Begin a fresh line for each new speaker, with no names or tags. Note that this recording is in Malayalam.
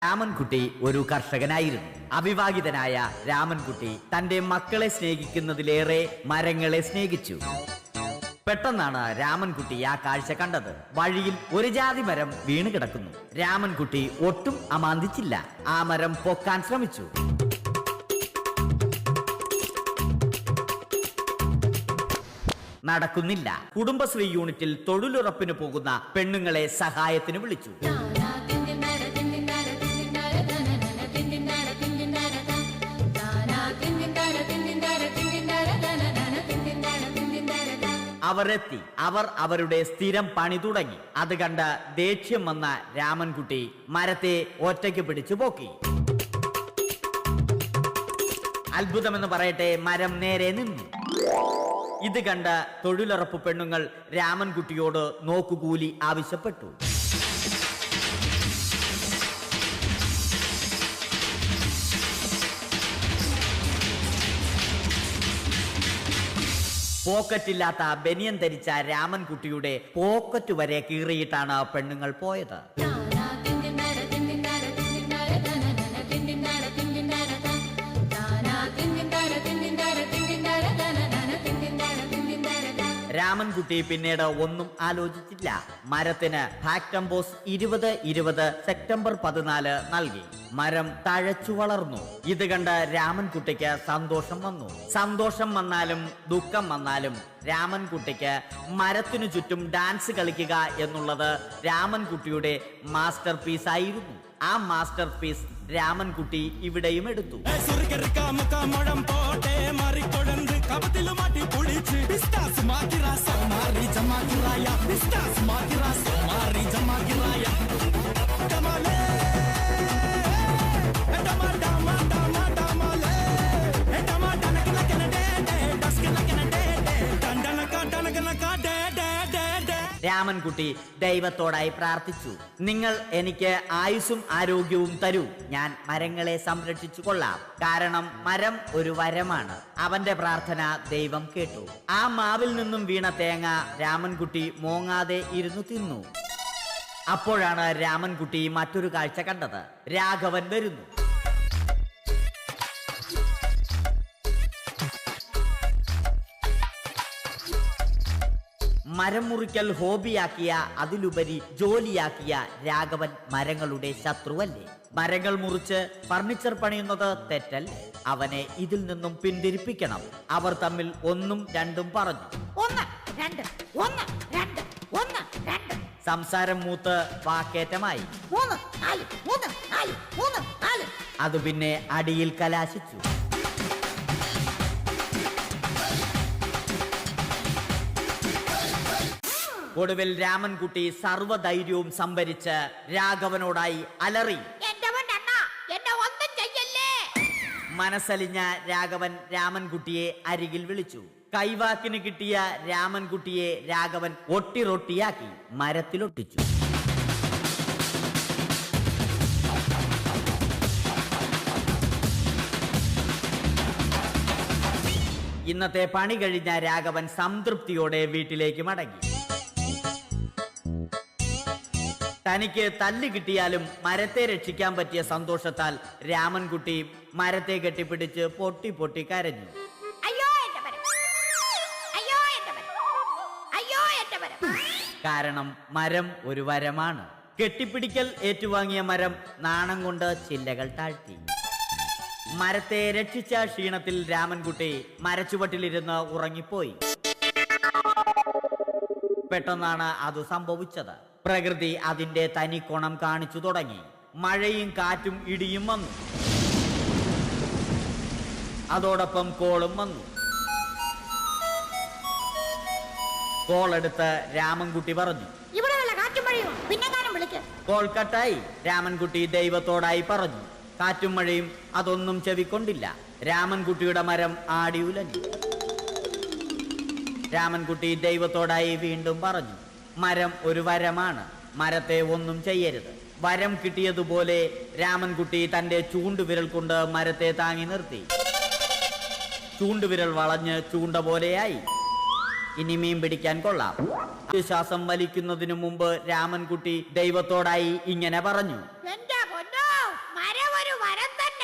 രാമൻകുട്ടി ഒരു കർഷകനായിരുന്നു. അവിവാഹിതനായ രാമൻകുട്ടി തന്റെ മക്കളെ സ്നേഹിക്കുന്നതിലേറെ മരങ്ങളെ സ്നേഹിച്ചു. പെട്ടെന്നാണ് രാമൻകുട്ടി ആ കാഴ്ച കണ്ടത്. വഴിയിൽ ഒരു ജാതി മരം വീണ് കിടക്കുന്നു. രാമൻകുട്ടി ഒട്ടും അമാന്തിച്ചില്ല. ആ മരം പൊക്കാൻ ശ്രമിച്ചു. നടക്കുന്നില്ല. കുടുംബശ്രീ യൂണിറ്റിൽ തൊഴിലുറപ്പിന് പോകുന്ന പെണ്ണുങ്ങളെ സഹായത്തിന് വിളിച്ചു. അവരെത്തി. അവർ അവരുടെ സ്ഥിരം പണി തുടങ്ങി. അത് കണ്ട ദേഷ്യം വന്ന രാമൻകുട്ടി മരത്തെ ഒറ്റയ്ക്ക് പിടിച്ചു പോക്കി. അത്ഭുതമെന്ന് പറയട്ടെ, മരം നേരെ നിന്നു. ഇത് കണ്ട തൊഴിലുറപ്പ് പെണ്ണുങ്ങൾ രാമൻകുട്ടിയോട് നോക്കുകൂലി ആവശ്യപ്പെട്ടു. പോക്കറ്റില്ലാത്ത ബനിയൻ ധരിച്ച രാമൻകുട്ടിയുടെ പോക്കറ്റ് വരെ കീറിയിട്ടാണ് പെണ്ണുങ്ങൾ പോയത്. രാമൻകുട്ടി പിന്നീട് ഒന്നും ആലോചിച്ചില്ല. മരത്തിന് ഫാക്ടംബോസ് 2020 സെപ്റ്റംബർ 14 നൽകി. മരം തഴച്ചു വളർന്നു. ഇത് കണ്ട് രാമൻകുട്ടിക്ക് സന്തോഷം വന്നു. സന്തോഷം വന്നാലും ദുഃഖം വന്നാലും രാമൻകുട്ടിക്ക് മരത്തിനു ചുറ്റും ഡാൻസ് കളിക്കുക എന്നുള്ളത് രാമൻകുട്ടിയുടെ മാസ്റ്റർ പീസ് ആയിരുന്നു. ആ മാസ്റ്റർ പീസ് രാമൻകുട്ടി ഇവിടെയും എടുത്തു. രാമൻകുട്ടി ദൈവത്തോടായി പ്രാർത്ഥിച്ചു. നിങ്ങൾ എനിക്ക് ആയുസ്സും ആരോഗ്യവും തരൂ. ഞാൻ മരങ്ങളെ സംരക്ഷിച്ചു കൊള്ളാം. കാരണം മരം ഒരു വരമാണ്. അവന്റെ പ്രാർത്ഥന ദൈവം കേട്ടു. ആ മാവിൽ നിന്നും വീണ തേങ്ങ രാമൻകുട്ടി മോങ്ങാതെ ഇരുന്നു തിന്നു. അപ്പോഴാണ് രാമൻകുട്ടി മറ്റൊരു കാഴ്ച കണ്ടത്. രാഘവൻ വരുന്നു. മരം മുറിക്കൽ ഹോബിയാക്കിയ, അതിലുപരി ജോലിയാക്കിയ രാഘവൻ മരങ്ങളുടെ ശത്രുവല്ലേ? മരങ്ങൾ മുറിച്ച് ഫർണിച്ചർ പണിയുന്നത് തെറ്റല്ലേ? അവനെ ഇതിൽ നിന്നും പിന്തിരിപ്പിക്കണം. അവർ തമ്മിൽ ഒന്നും രണ്ടും പറഞ്ഞു. സംസാരം മൂത്ത് വാക്കേറ്റമായി. അത് പിന്നെ അടിയിൽ കലാശിച്ചു. ഒടുവിൽ രാമൻകുട്ടി സർവ്വധൈര്യവും സംഭരിച്ച് രാഘവനോടായി അലറി. മനസ്സലിഞ്ഞ രാഘവൻ രാമൻകുട്ടിയെ അരികിൽ വിളിച്ചു. കൈവാക്കിന് കിട്ടിയ രാമൻകുട്ടിയെ രാഘവൻ ഒട്ടിറൊട്ടിയാക്കി മരത്തിലൊട്ടിച്ചു. ഇന്നത്തെ പണി കഴിഞ്ഞ രാഘവൻ സംതൃപ്തിയോടെ വീട്ടിലേക്ക് മടങ്ങി. തനിക്ക് തല്ല് കിട്ടിയാലും മരത്തെ രക്ഷിക്കാൻ പറ്റിയ സന്തോഷത്താൽ രാമൻകുട്ടി മരത്തെ കെട്ടിപ്പിടിച്ച് പൊട്ടി പൊട്ടി കരഞ്ഞു. കാരണം മരം ഒരു വരമാണ്. കെട്ടിപ്പിടിക്കൽ ഏറ്റുവാങ്ങിയ മരം നാണം കൊണ്ട് ചില്ലകൾ താഴ്ത്തി. മരത്തെ രക്ഷിച്ച ക്ഷീണത്തിൽ രാമൻകുട്ടി മരച്ചുവട്ടിലിരുന്ന് ഉറങ്ങിപ്പോയി. പെട്ടെന്നാണ് അത് സംഭവിച്ചത്. പ്രകൃതി അതിന്റെ തനിക്കോണം കാണിച്ചു തുടങ്ങി. മഴയും കാറ്റും ഇടിയും വന്നു. അതോടൊപ്പം കോളും വന്നു. കോളെടുത്ത് രാമൻകുട്ടി പറഞ്ഞു. കോൾ കട്ടായി. രാമൻകുട്ടി ദൈവത്തോടായി പറഞ്ഞു. കാറ്റും മഴയും അതൊന്നും ചെവിക്കൊണ്ടില്ല. രാമൻകുട്ടിയുടെ മരം ആടി ഉലഞ്ഞു. രാമൻകുട്ടി ദൈവത്തോടായി വീണ്ടും പറഞ്ഞു. മരം ഒരു വരമാണ്. മരത്തെ ഒന്നും ചെയ്യരുത്. വരം കിട്ടിയതുപോലെ രാമൻകുട്ടി തന്റെ ചൂണ്ടുവിരൽ കൊണ്ട് മരത്തെ താങ്ങി നിർത്തി. ചൂണ്ടുവിരൽ വളഞ്ഞ് ചൂണ്ട പോലെയായി. ഇനി മീൻ പിടിക്കാൻ കൊള്ളാം. വലിക്കുന്നതിനു മുമ്പ് രാമൻകുട്ടി ദൈവത്തോടായി ഇങ്ങനെ പറഞ്ഞു.
മരം ഒരു വരം തന്നെ.